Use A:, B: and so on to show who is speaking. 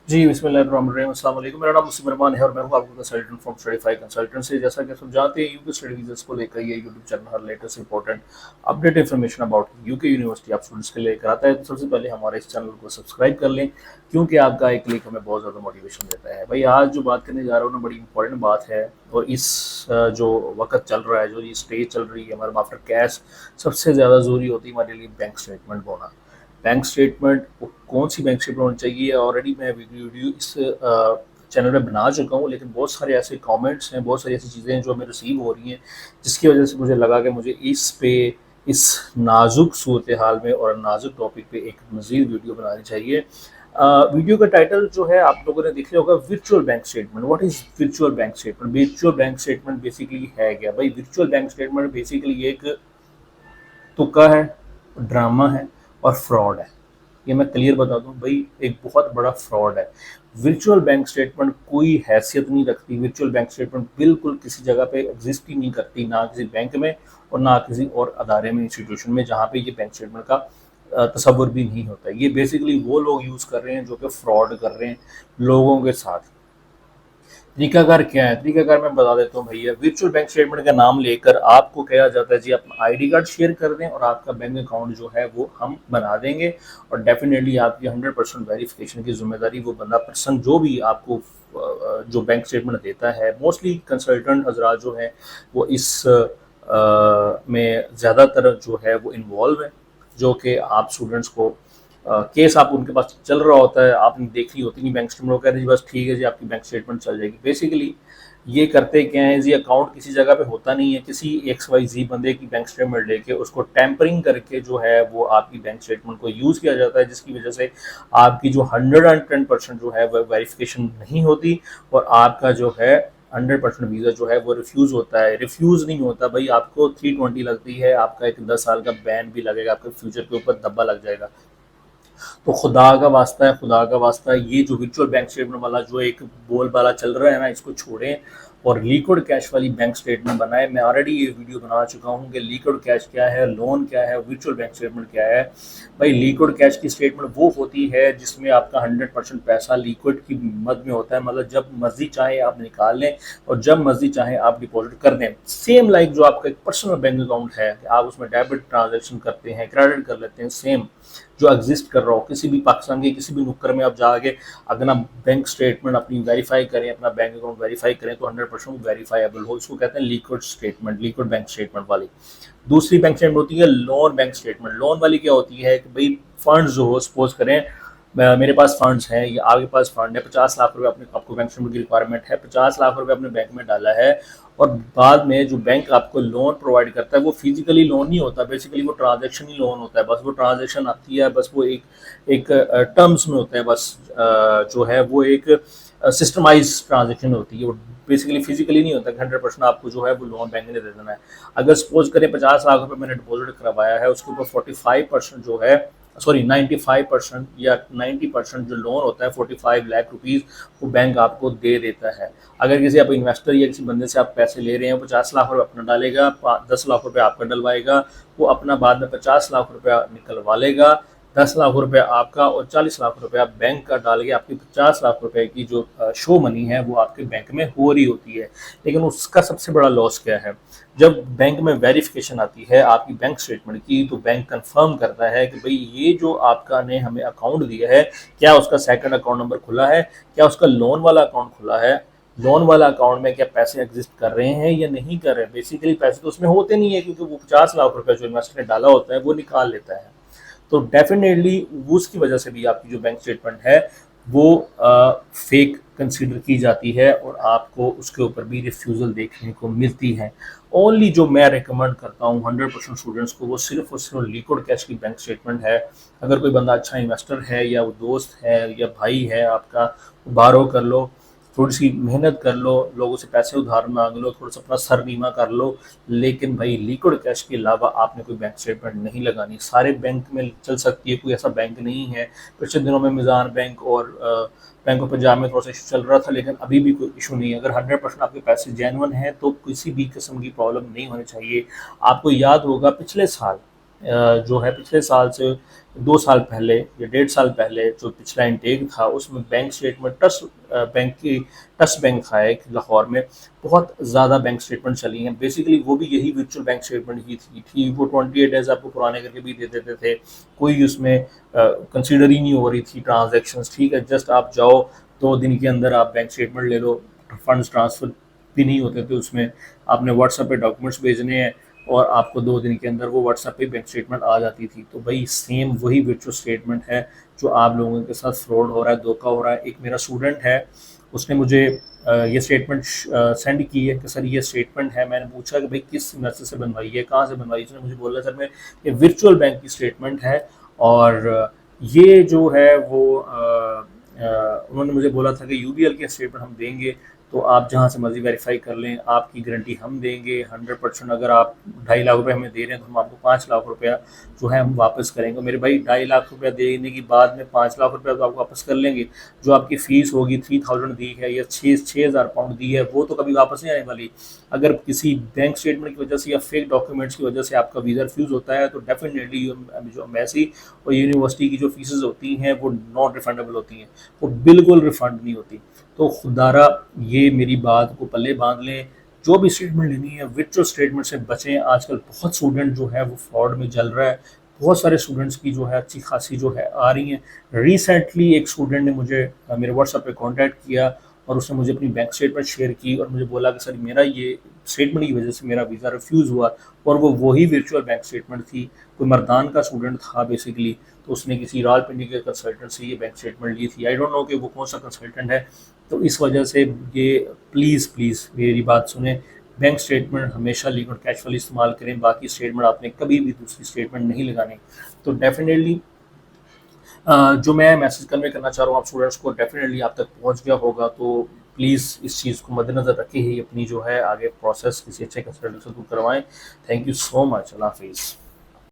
A: जी, बिस्मिल्लाहिर्रहमानिर्रहीम, अस्सलाम वालेकुम। मेरा नाम मुस्लिम रहमान है और मैं हूँ आपका कंसल्टेंट फ्रॉम स्टडीफाई कंसल्टेंसी। जैसा कि सब जानते हैं, यूके स्टडी वीज़ा को लेकर ये YouTube channel her latest important update information about UK university आप स्टूडेंट्स के लिए लेकर आता है। तो सबसे पहले हमारे इस चैनल को सब्सक्राइब कर लें, क्योंकि आपका एक क्लिक हमें बहुत ज़्यादा मोटिवेशन देता है। भाई, आज जो बात करने जा रहा हूँ ना, बड़ी इंपॉर्टेंट बात है। और इस जो वक्त चल रहा है, जो ये स्टेज चल रही है हमारे आफ्टर कैश, सबसे ज़्यादा ज़रूरी होती है हमारे लिए बैंक स्टेटमेंट होना। बैंक स्टेटमेंट कौन सी बैंक स्टेटमेंट होनी चाहिए, ऑलरेडी मैं वीडियो इस चैनल पे बना चुका हूँ, लेकिन बहुत सारे ऐसे कमेंट्स हैं, बहुत सारी ऐसी चीज़ें हैं जो हमें रिसीव हो रही हैं, जिसकी वजह से मुझे लगा कि मुझे इस नाजुक सूरत हाल में और नाजुक टॉपिक पे एक मज़ीद वीडियो बनानी चाहिए। वीडियो का टाइटल जो है आप लोगों ने देख लिया होगा, virtual bank statement. What is virtual bank statement? Virtual bank statement basically है क्या भाई? वर्चुअल बैंक स्टेटमेंट बेसिकली एक तुक्का है, ड्रामा है और फ्रॉड है। ये मैं क्लियर बता दूं भाई, एक बहुत बड़ा फ्रॉड है। वर्चुअल बैंक स्टेटमेंट कोई हैसियत नहीं रखती। वर्चुअल बैंक स्टेटमेंट बिल्कुल किसी जगह पे एग्जिस्ट ही नहीं करती, ना किसी बैंक में और ना किसी और अदारे में, इंस्टीट्यूशन में, जहाँ पे ये बैंक स्टेटमेंट का तस्वुर भी नहीं होता है। ये बेसिकली वो लोग यूज़ कर रहे हैं जो कि फ्रॉड कर रहे हैं लोगों के साथ। तरीकाकार क्या है? तरीकाकार मैं बता देता हूँ भैया। वर्चुअल बैंक स्टेटमेंट का नाम लेकर आपको कहा जाता है जी अपना आईडी कार्ड शेयर कर दें और आपका बैंक अकाउंट जो है वो हम बना देंगे, और डेफिनेटली आपकी 100% वेरिफिकेशन की जिम्मेदारी वो बंदा पर्सन जो भी आपको जो बैंक स्टेटमेंट देता है, मोस्टली कंसल्टेंट हजरात जो है वो इस में ज़्यादातर जो है वो इन्वॉल्व है, जो कि आप स्टूडेंट्स को केस आप उनके पास चल रहा होता है, आपने देख ली होती नहीं बैंक स्टेटमेंट, वो कह रहे जी बस ठीक है जी आपकी बैंक स्टेटमेंट चल जाएगी। बेसिकली ये करते क्या है जी, अकाउंट किसी जगह पे होता नहीं है, किसी XYZ बंदे की बैंक स्टेटमेंट लेके उसको टैंपरिंग करके जो है वो आपकी बैंक स्टेटमेंट को यूज़ किया जाता है, जिसकी वजह से आपकी जो 110% जो है वो वेरिफिकेशन नहीं होती और आपका जो है 100% वीज़ा जो है वो रिफ्यूज़ होता है। रिफ्यूज़ नहीं होता भाई, आपको 320 लगती है, आपका एक 10 साल का बैन भी लगेगा, आपके फ्यूचर के ऊपर धब्बा लग जाएगा। तो खुदा का वास्ता है, खुदा का वास्ता है, ये जो वर्चुअल बैंक स्टेटमेंट वाला जो एक बोलबाला चल रहा है ना, इसको छोड़ें और लिक्विड कैश वाली बैंक स्टेटमेंट बनाएं। मैं ऑलरेडी ये वीडियो बना चुका हूँ कि लिक्विड कैश क्या है, लोन क्या है, वर्चुअल बैंक स्टेटमेंट क्या है। भाई, लिक्विड कैश की स्टेटमेंट वो होती है जिसमें आपका 100% पैसा लिक्विड की मद में होता है, मतलब जब मर्जी चाहे आप निकाल लें और जब मर्जी चाहे आप डिपॉजिट कर दें। सेम लाइक जो आपका एक पर्सनल बैंक अकाउंट है, आप उसमें डेबिट ट्रांजेक्शन करते हैं, क्रेडिट कर लेते हैं, सेम जो एग्जिस्ट कर रहा हो किसी भी पाकिस्तान के किसी भी नुक्कड़ में आप जाके अपना बैंक स्टेटमेंट अपनी वेरीफाई करें, अपना बैंक अकाउंट वेरीफाई करें तो 100% वेरीफाइबल हो। इसको कहते हैं liquid statement, liquid bank statement वाली। दूसरी बैंक स्टेटमेंट होती है लोन बैंक स्टेटमेंट। लोन वाली क्या होती है कि भाई फंड्स जो हो, सपोज करें मेरे पास फंड्स हैं या आपके पास फंड है, 50 लाख रुपए अपने आपको बैंक स्टेटमेंट की रिक्वायरमेंट है, 50 लाख रुपए अपने बैंक में डाला है और बाद में जो बैंक आपको लोन प्रोवाइड करता है वो फिजिकली लोन नहीं होता, बेसिकली वो ट्रांजैक्शन ही लोन होता है। बस वो ट्रांजैक्शन आती है, बस वो एक एक टर्म्स में होता है, बस जो है वो एक सिस्टमाइज ट्रांजेक्शन होती है। वो बेसिकली फिजिकली नहीं होता, 100% आपको जो है वो लोन बैंक ने दे देना है। अगर सपोज करें 50 लाख रुपए मैंने डिपॉजिट करवाया है, उसके ऊपर 45% जो है, सॉरी 95% या 90% जो लोन होता है 45 लाख रुपीज़ वो बैंक आपको दे देता है। अगर किसी आप इन्वेस्टर या किसी बंदे से आप पैसे ले रहे हैं, 50 लाख रुपये अपना डालेगा, 10 लाख रुपये आपका डलवाएगा, वो अपना बाद में 50 लाख रुपया निकलवा लेगा, 10 लाख रुपये आपका और 40 लाख रुपया बैंक का डाल के आपकी 50 लाख रुपए की जो शो मनी है वो आपके बैंक में हो रही होती है। लेकिन उसका सबसे बड़ा लॉस क्या है? जब बैंक में वेरिफिकेशन आती है आपकी बैंक स्टेटमेंट की, तो बैंक कंफर्म करता है कि भाई ये जो आपका ने हमें अकाउंट दिया है, क्या उसका सेकंड अकाउंट नंबर खुला है, क्या उसका लोन वाला अकाउंट खुला है, लोन वाला अकाउंट में क्या पैसे एग्जिस्ट कर रहे हैं या नहीं कर रहे हैं। बेसिकली पैसे तो उसमें होते नहीं है, क्योंकि वो 50 लाख रुपए जो इन्वेस्टर ने डाला होता है वो निकाल लेता है। तो डेफिनेटली उसकी वजह से भी आपकी जो बैंक स्टेटमेंट है वो फेक कंसीडर की जाती है और आपको उसके ऊपर भी रिफ्यूज़ल देखने को मिलती है। ओनली जो मैं रिकमेंड करता हूँ 100% स्टूडेंट्स को, वो सिर्फ और सिर्फ लिक्विड कैश की बैंक स्टेटमेंट है। अगर कोई बंदा अच्छा इन्वेस्टर है या वो दोस्त है या भाई है आपका, बारो कर लो, थोड़ी सी मेहनत कर लो, लोगों से पैसे उधार मांग लो, थोड़ा सा अपना सर नीमा कर लो, लेकिन भाई लिक्विड कैश के अलावा आपने कोई बैंक स्टेटमेंट नहीं लगानी। सारे बैंक में चल सकती है, कोई ऐसा बैंक नहीं है। पिछले दिनों में मिज़ान बैंक और बैंक ऑफ पंजाब में थोड़ा सा इशू चल रहा था, लेकिन अभी भी कोई इशू नहीं है। अगर 100% आपके पैसे जेन्युइन हैं तो किसी भी किस्म की प्रॉब्लम नहीं होनी चाहिए। आपको याद होगा पिछले साल जो है पिछले साल से 2 साल पहले या 1.5 साल पहले जो पिछला इंटेक था उसमें बैंक स्टेटमेंट ट्रस्ट बैंक था एक लाहौर में, बहुत ज़्यादा बैंक स्टेटमेंट चली हैं। बेसिकली वो भी यही वर्चुअल बैंक स्टेटमेंट ही थी वो 28 डेज आपको पुराने करके भी दे देते थे, कोई उसमें कंसिडर ही नहीं हो रही थी ट्रांजेक्शन्स। ठीक है, जस्ट आप जाओ 2 दिन के अंदर आप बैंक स्टेटमेंट ले लो, फंड्स ट्रांसफ़र भी नहीं होते थे उसमें, आपने व्हाट्सएप पे डॉक्यूमेंट्स भेजने हैं और आपको 2 दिन के अंदर वो व्हाट्सएप पे बैंक स्टेटमेंट आ जाती थी। तो भाई सेम वही वर्चुअल स्टेटमेंट है जो आप लोगों के साथ फ्रॉड हो रहा है, धोखा हो रहा है। एक मेरा स्टूडेंट है, उसने मुझे ये स्टेटमेंट सेंड की है कि सर ये स्टेटमेंट है। मैंने पूछा कि भाई किस मैसेज से बनवाई है, कहाँ से बनवाई? उसने मुझे बोला सर मैं ये वर्चुअल बैंक की स्टेटमेंट है और ये जो है वो उन्होंने मुझे बोला था कि यूबीएल के स्टेटमेंट हम देंगे तो आप जहाँ से मर्जी वेरीफाई कर लें, आपकी गारंटी हम देंगे 100%। अगर आप 2.5 लाख रुपए हमें दे रहे हैं तो हम आपको 5 लाख रुपया जो है हम वापस करेंगे। मेरे भाई 2.5 लाख रुपया देने के बाद में 5 लाख रुपया तो आपको वापस कर लेंगे, जो आपकी फ़ीस होगी 3000 दी है या 6,000 पाउंड दी है वो तो कभी वापस नहीं आने वाली। अगर किसी बैंक स्टेटमेंट की वजह से या फेक डॉक्यूमेंट्स की वजह से आपका वीज़ा रिफ्यूज़ होता है तो डेफिनेटली जो एम्बेसी और यूनिवर्सिटी की जो फीसेस होती हैं वो नॉट रिफंडेबल होती हैं, वो बिल्कुल रिफंड नहीं होती। तो खुदारा ये मेरी बात को पल्ले बांध लें, जो भी स्टेटमेंट लेनी है विर्चुअल स्टेटमेंट से बचें। आजकल बहुत स्टूडेंट जो है वो फ्रॉड में जल रहा है, बहुत सारे स्टूडेंट्स की जो है अच्छी खासी जो है आ रही हैं। रिसेंटली एक स्टूडेंट ने मुझे मेरे व्हाट्सएप पे कांटेक्ट किया और उसने मुझे अपनी बैंक स्टेटमेंट शेयर की और मुझे बोला कि सर मेरा ये स्टेटमेंट की वजह से मेरा वीज़ा रिफ्यूज़ हुआ, और वो वही वर्चुअल बैंक स्टेटमेंट थी। कोई मर्दान का स्टूडेंट था बेसिकली, तो उसने किसी रावलपिंडी के कंसल्टेंट से ये बैंक स्टेटमेंट ली थी। आई डोंट नो कि वो कौन सा कंसल्टेंट है। तो इस वजह से ये प्लीज़ प्लीज़ मेरी बात सुने, बैंक स्टेटमेंट हमेशा लीगल कैश वाली इस्तेमाल करें, बाकी स्टेटमेंट आपने कभी भी दूसरी स्टेटमेंट नहीं लगानी। तो डेफिनेटली जो मैं मैसेज कन्वे करना चाह रहा हूँ आप स्टूडेंट्स को, डेफिनेटली आप तक पहुँच गया होगा। तो प्लीज़ इस चीज़ को मद्देनज़र रखे ही अपनी जो है आगे प्रोसेस किसी अच्छे कंसल्टेंट से करवाएं। Thank you so much. अल्लाह हाफिज़।